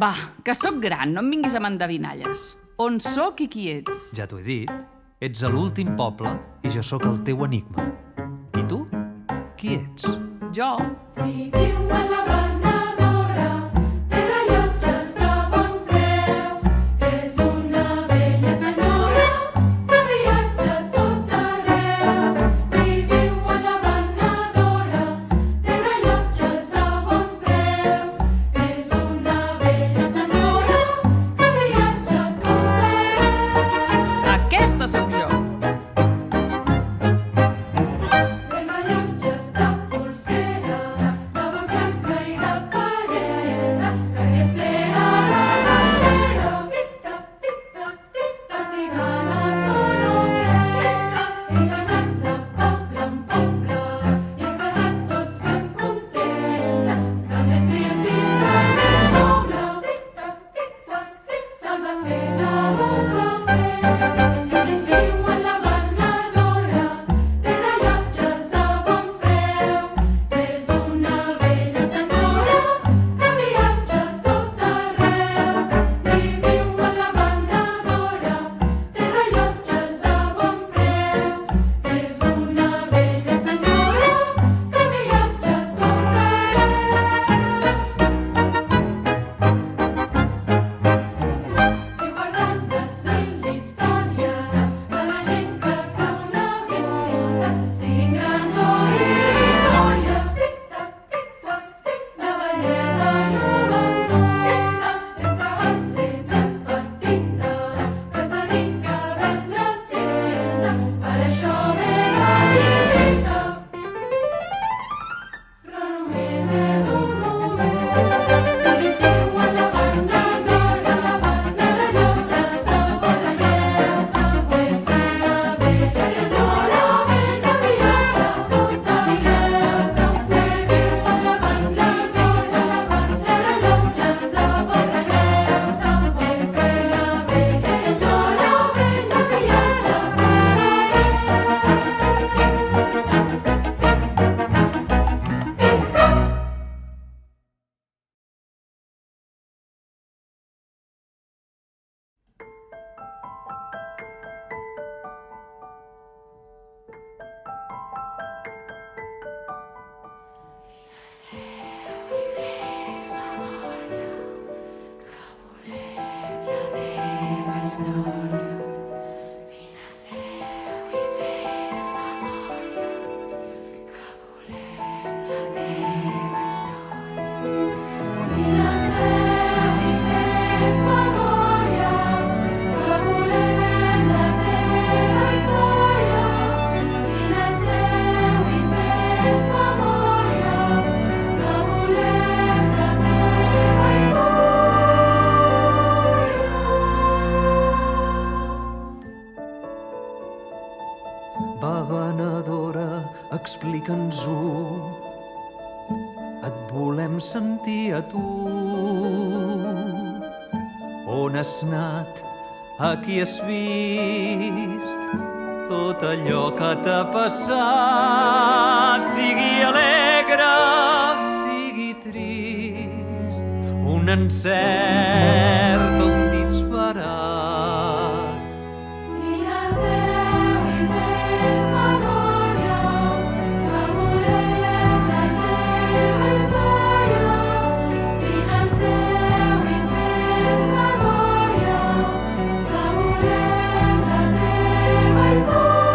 Va, que sóc gran, no em vinguis amb endevinalles. On sóc i qui ets? Ja t'ho he dit. Ets a l'últim poble i jo sóc el teu enigma. I tu? Qui ets? Jo? Li diuen la venedora, té rellotges a bon preu. És una vella senyora que viatja a tot arreu. Li diuen la venedora, té rellotges a bon preu. És una vella senyora que viatja a tot arreu. Aquesta sóc jo. De rellotges de polsera, de butxaca i de pareta, que qui espera les espera. Tic-tac, tic-tac, tic-tac, si ganes o no frega. He anat de poble en poble i he quedat tots ben contents. De més vil fins a més noble. Tic-tac, tic-tac, tic-tac, els ha fet abans el temps. Li diuen la venedora, té rellotges a bon preu. És una vella senyora que viatja a tot arreu. Li diuen la venedora, té rellotges a bon preu. És una vella senyora que viatja a tot arreu. He guardat desmil històries de la gent que coneguem. Siguin grans o històries. Tic-tac, tic-tac, tic, de vellesa a joventut. Des que va ser ben petita, que es dedica a vendre temps. Per això ve la visita. Però només és un moment. Li diuen la venedora, de rellotges a bon rellotges. És una vella senyora que viatja a tot arreu. Li diuen la venedora, de rellotges a bon rellotges. És una vella senyora que viatja a tot arreu. Vine a seu i fes memòria, que volem la teva història. Vine a seu i fes memòria, que volem la teva història. Va, venedora, explica'ns-ho. Et volem sentir a tu. On has anat? A qui has vist? Tot allò que t'ha passat, sigui alegre, sigui trist, un encert o un disbarat. Vine a seu i fes memòria, que volem la teva història. Vine a seu i fes memòria, que volem la teva història.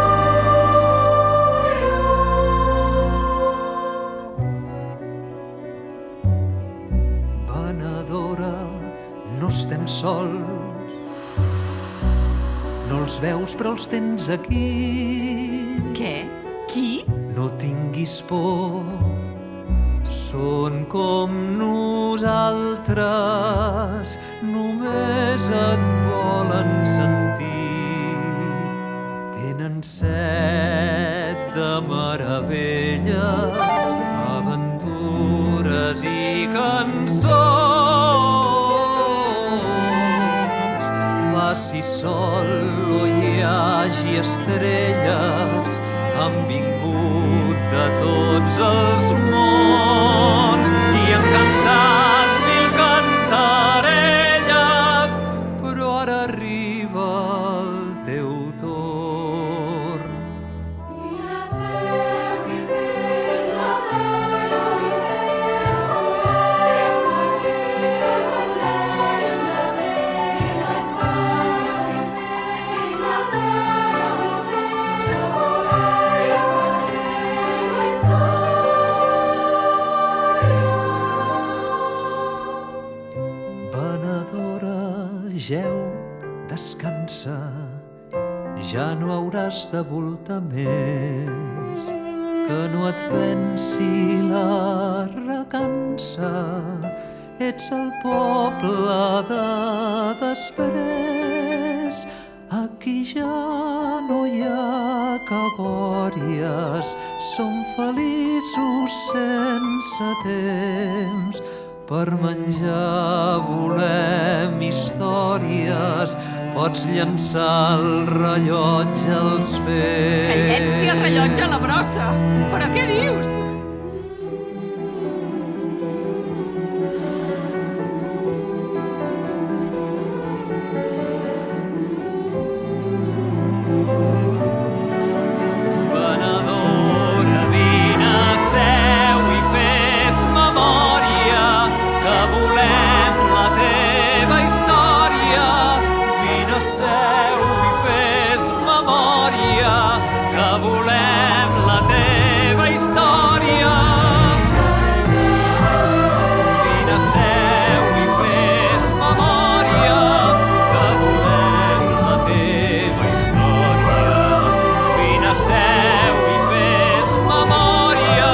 Venedora, no estem sols. No els veus però els tens aquí. Què? Qui? No tinguis por, són com nosaltres, només et volen sentir. Tenen set de meravelles, aventures i cançons. Faci sol o hi hagi estrelles, han vingut de tots els mons i han cantat mil cantarets. has de voltar més, que no et pensi la recança. Ets el poble de després. Aquí ja no hi ha cabòries, som feliços sense temps. Per menjar volem històries, pots llançar el rellotge als fets. Que llenci el rellotge a la brossa! Però què dius? Venedora, vine, seu i fes memòria, que volem la teva història. Vine, seu i fes memòria, que volem la teva història. Vine, seu i fes memòria, que volem la teva història. Vine, seu i fes memòria.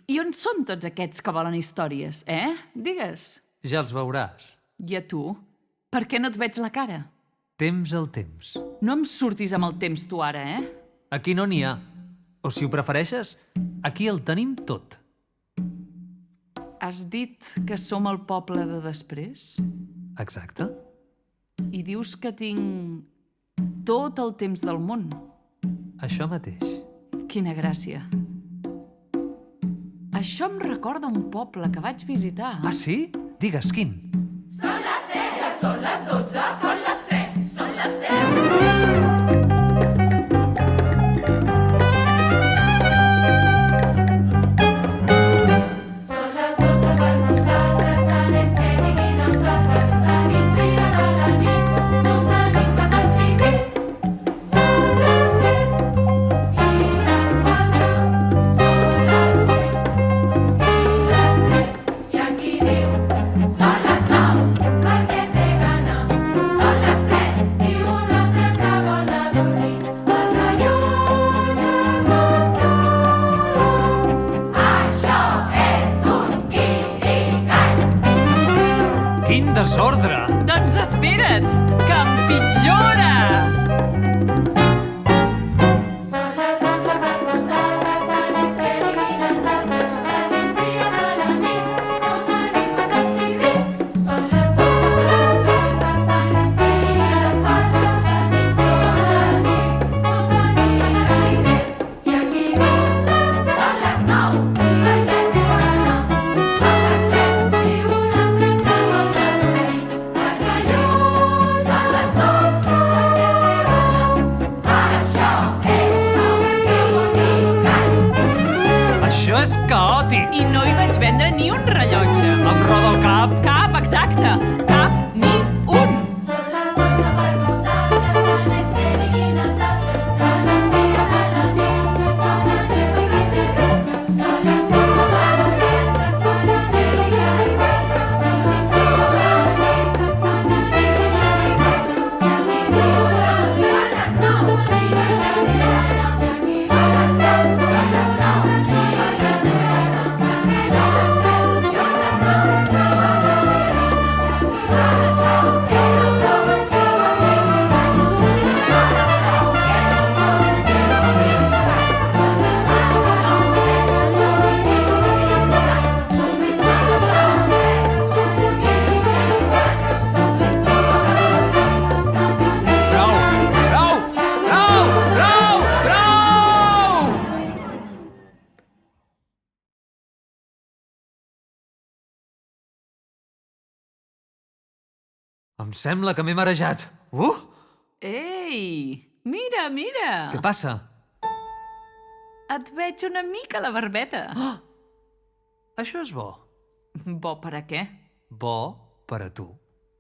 I on són tots aquests que volen històries, Digues. Ja els veuràs. I a tu? Per què no et veig la cara? Temps al temps. No em surtis amb el temps tu ara, Aquí no n'hi ha. O si ho prefereixes, aquí el tenim tot. Has dit que som el poble de després? Exacte. I dius que tinc tot el temps del món. Això mateix. Quina gràcia. Això em recorda un poble que vaig visitar. Ah, sí? Digues, quin? Són les 7, ja són les 12, són les 3, són les 10. Són les 12 per nosaltres, tant és que diguin els altres. Al migdia de la nit no ho tenim pas decidit. Són les 7 i les 4, són les 8 i les 3. I aquí diu, són les 9, perquè té gana. Són les 3, diu un altre que vol anar a dormir. Els rellotges van sola. Això és un guirigall. Quin desordre! Doncs espera't, que empitjora! Són les 11 per nosaltres, tant és que diguin els altres. Al migdia de la nit no ho tenim pas decidit. Són les 11 per nosaltres, tant és que diguin els altres. Al migdia de la nit no ho tenim pas decidit. I aquí són les 9, i aquests volen anar. Són les 3, diu un altre que vol anar a dormir. Els rellotges són les 12, perquè té gana. Això és un guirigall. Això és caòtic! I no hi vaig vendre ni un rellotge. Em roda el cap! Cap, exacte. Cap ni un. Són les 12 per nosaltres, tant és que diguin els altres. Són les 10 de la nit, són les 10 i les 7. Són les 11 per nosaltres, tant és que diguin els altres. Són les 10 de la nit, tant és que diguin els altres. I aquí diu són les 9, i aquests volen anar. I aquí són les 3, són les 9, i aquests volen anar. I aquí són les 3, són les 9, que volen anar a dormir. I aquí són les 9, Prou! Prou! Prou! Prou! Prou! Em sembla que m'he marejat. Ei! Mira, mira! Què passa? Et veig una mica la barbeta. Això és bo. Bo per a què? Bo per a tu.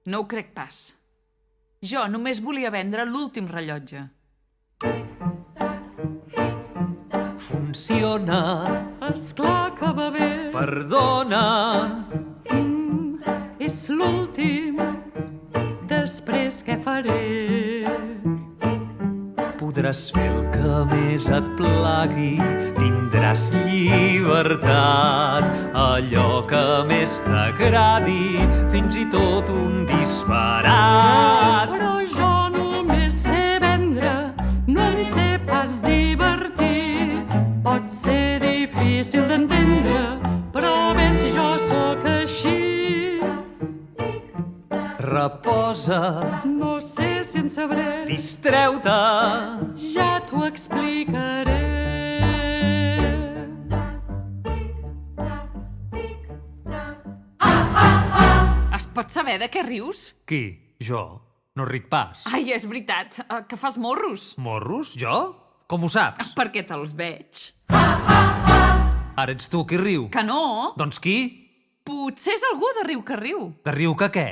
No ho crec pas. Jo només volia vendre l'últim rellotge. Funciona. Esclar que va bé. Perdona. És l'últim. Després què faré? Podràs fer el que més et plagui, tindràs llibertat, allò que més t'agradi, fins i tot un disparat. Però jo només sé vendre, no em sé pas divertir. Pot ser difícil d'entendre, però ves, jo sóc així. Reposa, No sé si en sabré, distreu-te. ja t'ho explicaré. Es pot saber de què rius? Qui? Jo? No ric pas. Ai, és veritat, que fas morros. Morros? Jo? Com ho saps? Perquè te'ls veig. Ara ets tu qui riu. Que no? Doncs qui? Potser és algú de riu que riu. De riu que què?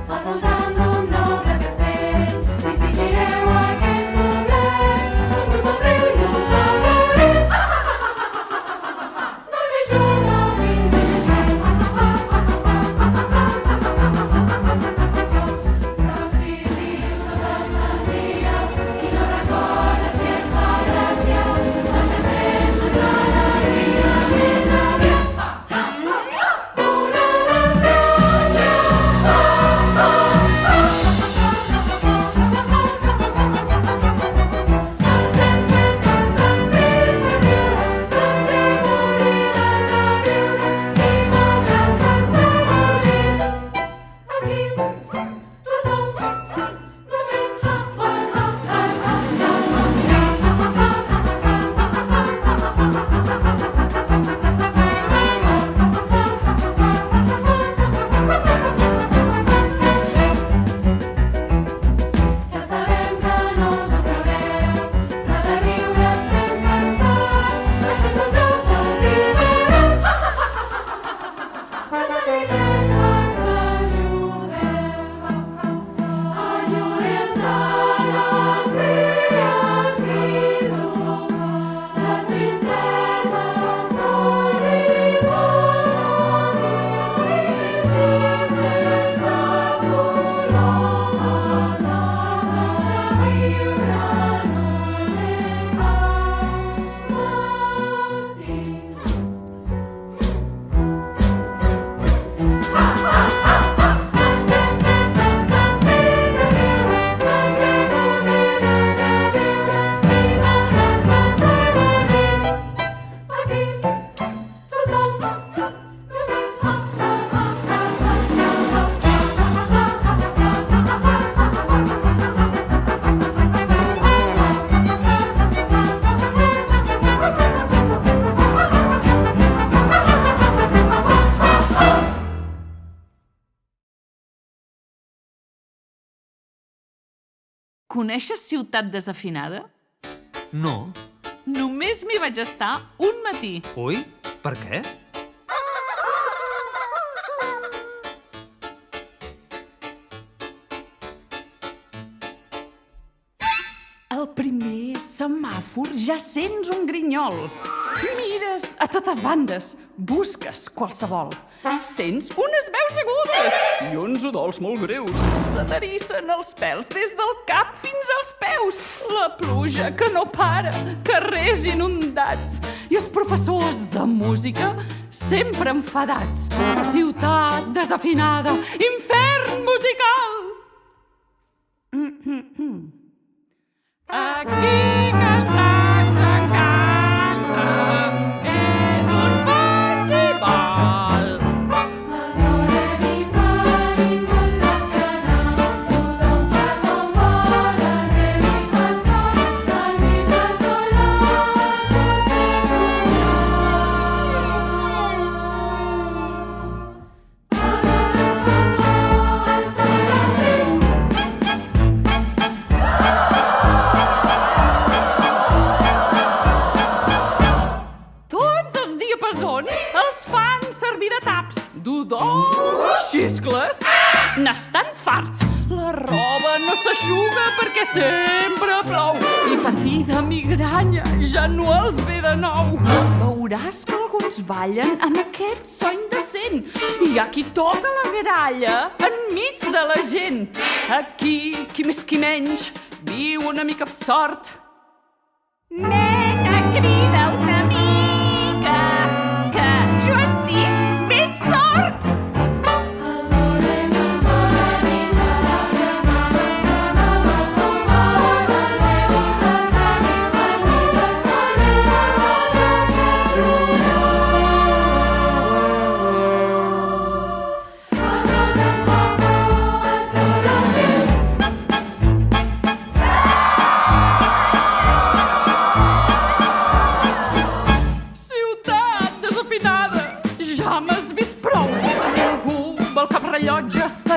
Al voltant d'un noble castell, distingireu aquest poblet, on tothom riu i un favorit. Del més jove fins al més vell. Però si vius tot el sant dia i no recordes si et fa gràcia, també sents tota l'alegria més aviat. Una desgràcia. Ens hem fet bastants trets de riure, que ens hem oblidat de viure, i malgrat que estava vist, aquí tothom només fa Ja sabem que no us ho creureu, però de riure estem cansats. Això és el joc dels disparats. Necessitem que ens ajudeu a orientar els dies grisos, les tristeses, molts i molts, sense colors, nostre viure no Ens hem fet bastants trets de riure, que ens hem oblidat de viure, i malgrat que estava vist, aquí tothom només fa Coneixes Ciutat Desafinada? No. Només m'hi vaig estar un matí. Ui? Per què? Al primer semàfor ja sents un grinyol. Mires a totes bandes, busques qualsevol. Sents unes veus agudes i uns udols molt greus. S'adherissen els pèls des del cap fins als peus. La pluja que no para, carrers inundats i els professors de música sempre enfadats. Ciutat desafinada, infern musical. Aquí cantant s'encanta, és un festival. Do, re, mi, fa, eixuga perquè sempre plou. I patir de migranya ja no els ve de nou. Veuràs que alguns ballen amb aquest so indecent. Hi ha qui toca la gralla enmig de la gent. Aquí, qui més qui menys, viu una mica absort. Nena, crida una mica, que jo estic ben sort.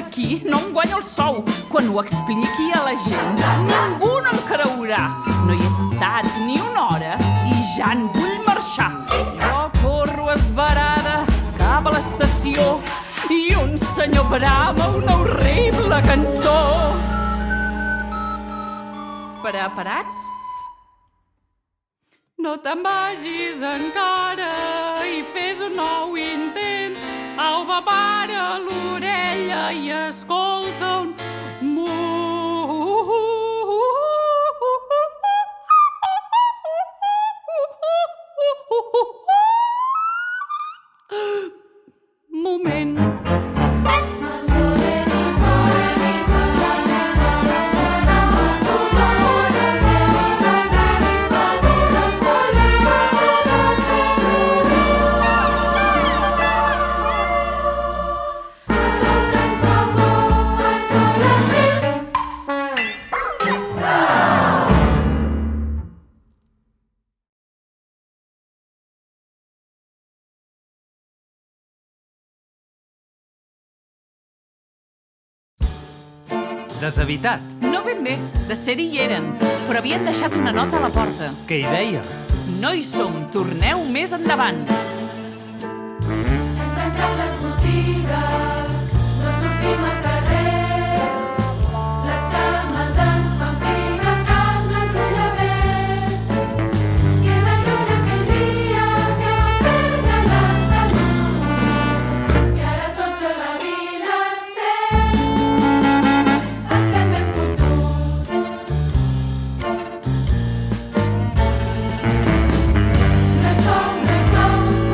Aquí no em guanyo el sou. Quan ho expliqui a la gent, ningú no em creurà. No hi he estat ni una hora i ja en vull marxar. Jo corro esverada cap a l'estació i un senyor brama una horrible cançó. Preparats? No te'n vagis encara i fes un nou intent. Au, va, para l'orella i escolta un moment. Deshabitat. No ben bé, de ser-hi hi eren, però havien deixat una nota a la porta. Què hi deia? No hi som, torneu més endavant. Hem tancat les botigues, no sortim al carrer. Les cames ens fan figa, cap no ens vull haver. Queda lluny aquell dia que vam perdre la salut. I ara tots a la vila estem ben fotuts. No hi som,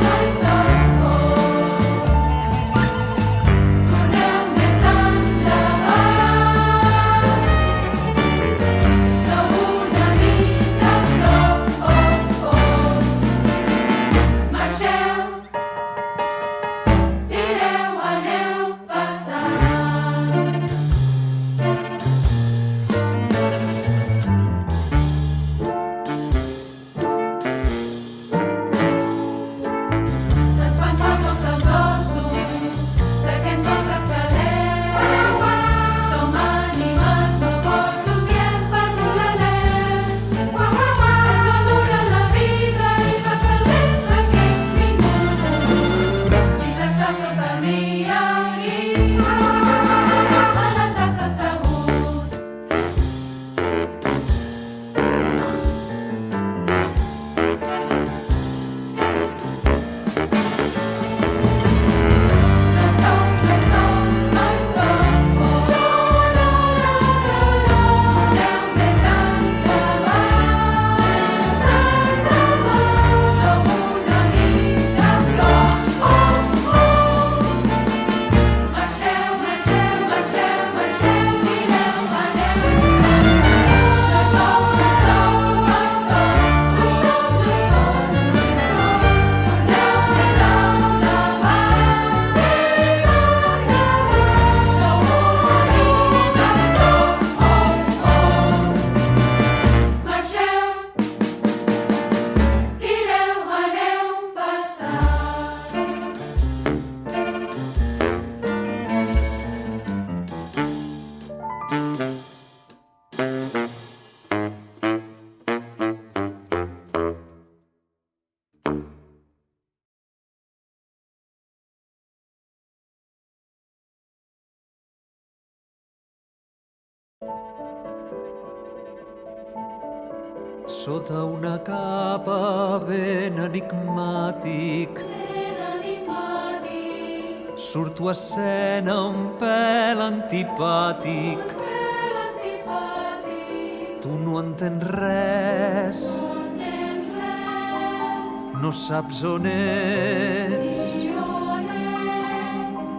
Sota una capa ben enigmàtic surto a escena un pèl antipàtic. Tu no entens res, no saps on ets,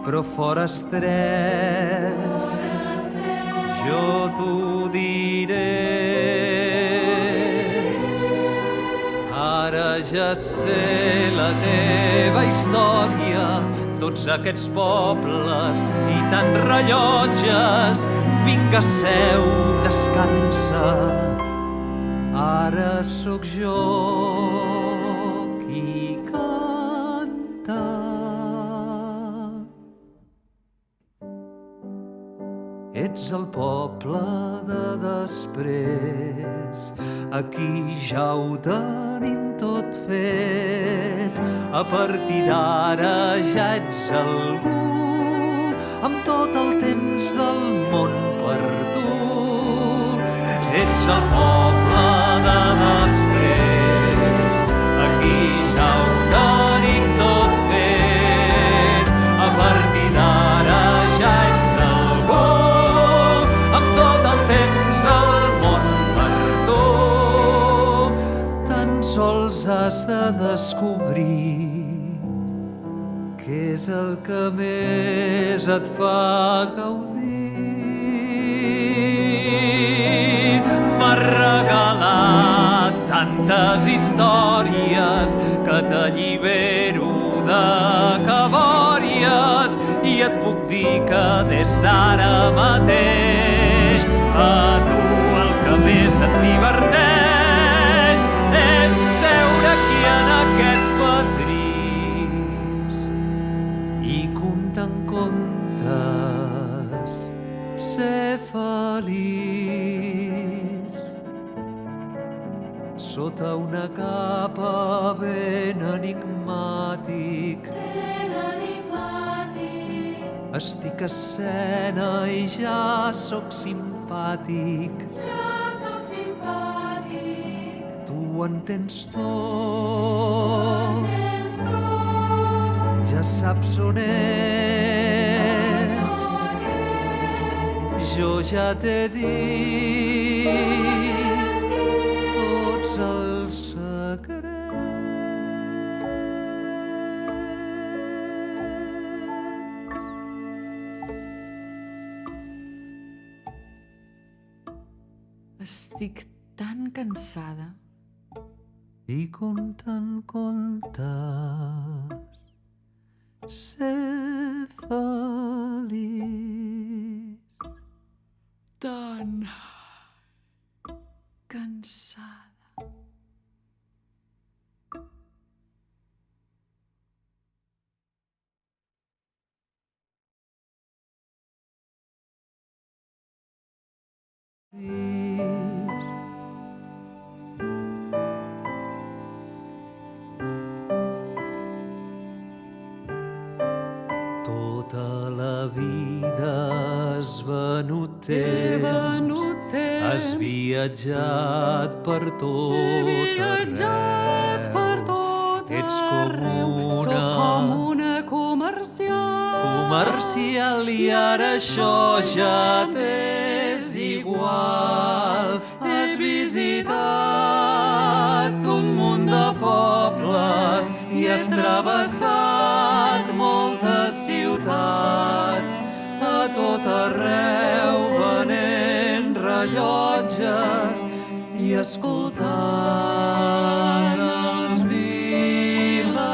però fora estrès, jo t'ho diré. Ara ja sé la teva història, tots aquests pobles i tants rellotges. Vinga, seu, descansa, ara sóc jo qui canta. Ets el poble de després, aquí ja ho tenim tot fet. A partir d'ara ja ets algú, amb tot el temps del món per tu. Ets el poble de després, aquí ja ho tenim tot fet. A partir d'ara ja ets algú, amb tot el temps del món per tu. Tan sols has de descobrir què és el que més et fa gaudir. M'has regalat tantes històries que t'allibero de cabòries, i et puc dir que des d'ara mateix a tu el que més et diverteix és seure aquí en aquest pedrís i comptant contes, ser feliç. Sota una capa ben enigmàtic estic a escena i ja sóc simpàtic. Tu ho entens tot, ja saps on ets, jo ja t'he dit tots els secrets. Estic tan cansada. I comptant contes, ser feliç. Tan cansada. Tota la vida has venut He venut temps, has temps, viatjat per tot viatjat arreu. per tot Ets com arreu. Soc com una comercial i ara això ja t'és igual. Has visitat un munt de pobles i has travessat moltes ciutats. A tot arreu venent rellotges i escoltant els vilatans.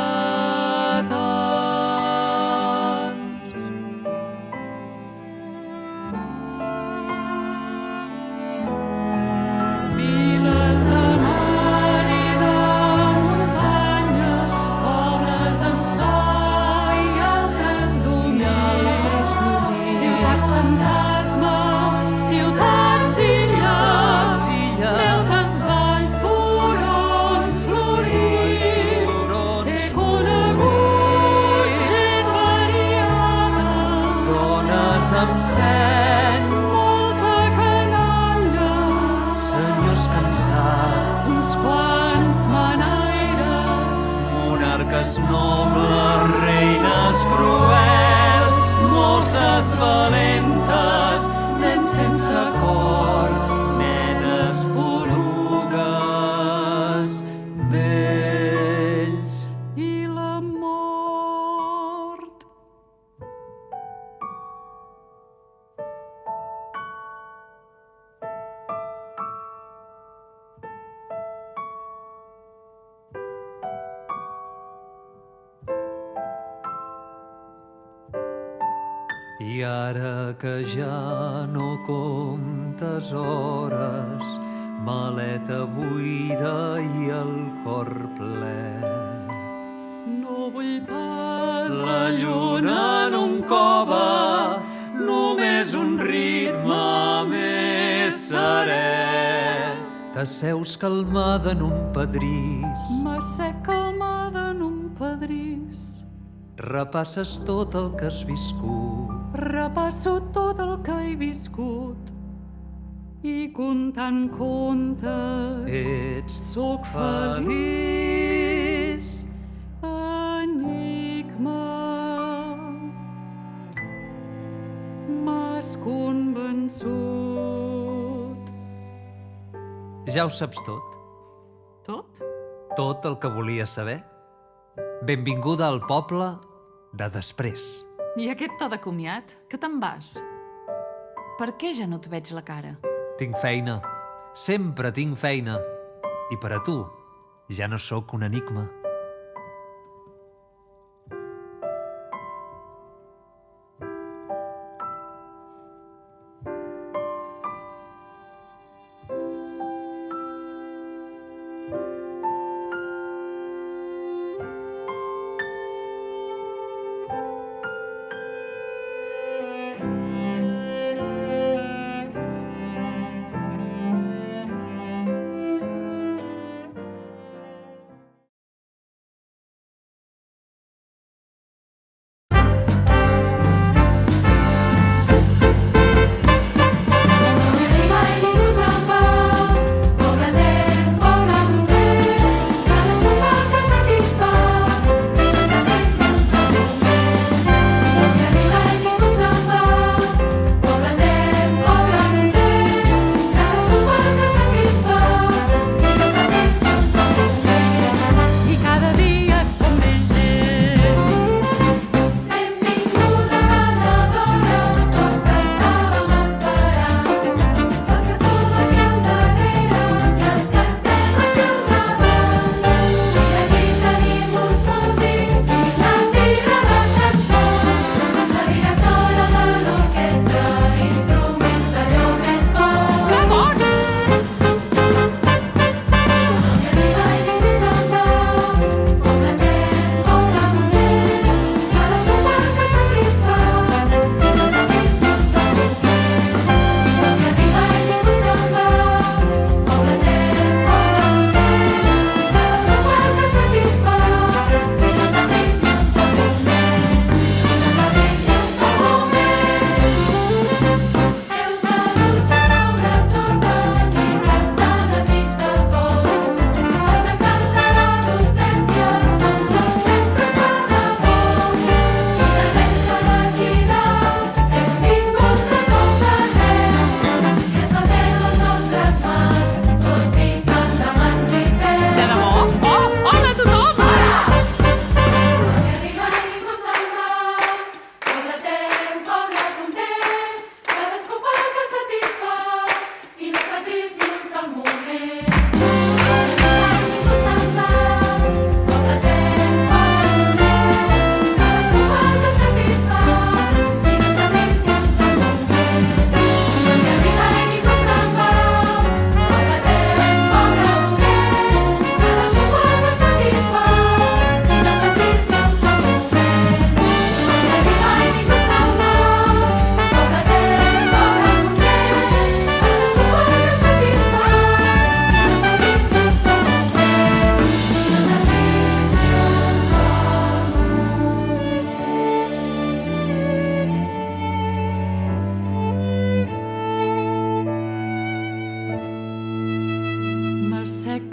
Viles de mar i de muntanya, pobles amb sol i altres domins, ciutats fantasma, ciutats i llars, deltes, valls, turons, flors. I ara que ja no comptes hores, maleta buida i el cor ple. No vull pas La lluna en un cove, només un ritme més serè. T'asseus calmada en un pedrís, m'assec calmada en un pedrís. repasses tot el que has viscut. Repasso tot el que he viscut i comptant contes Ets sóc feliç. feliç. Enigma, m'has convençut. Ja ho saps tot? Tot? Tot el que volies saber? Benvinguda al poble de després. I aquest to de comiat? Que te'n vas? Per què ja no et veig la cara? Tinc feina. Sempre tinc feina. I per a tu ja no sóc un enigma.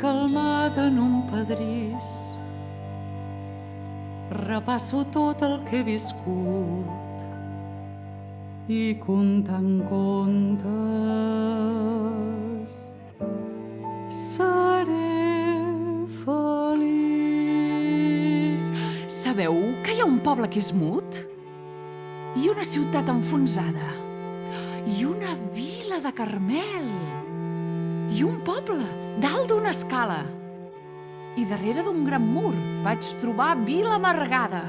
calmada en un pedrís. Repasso tot el que he viscut i comptant contes seré feliç. Sabeu que hi ha un poble que és mut? I una ciutat enfonsada. I una vila de Carmel. I un poble dalt d'una escala. I darrere d'un gran mur vaig trobar Vila Amargada.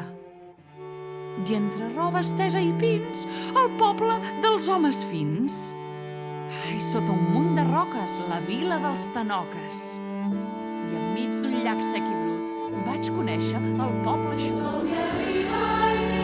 i entre roba estesa i pins, el poble dels homes fins. Ai, sota un munt de roques, la vila dels tanoques. I enmig d'un llac sec i brut vaig conèixer el poble xut. Everybody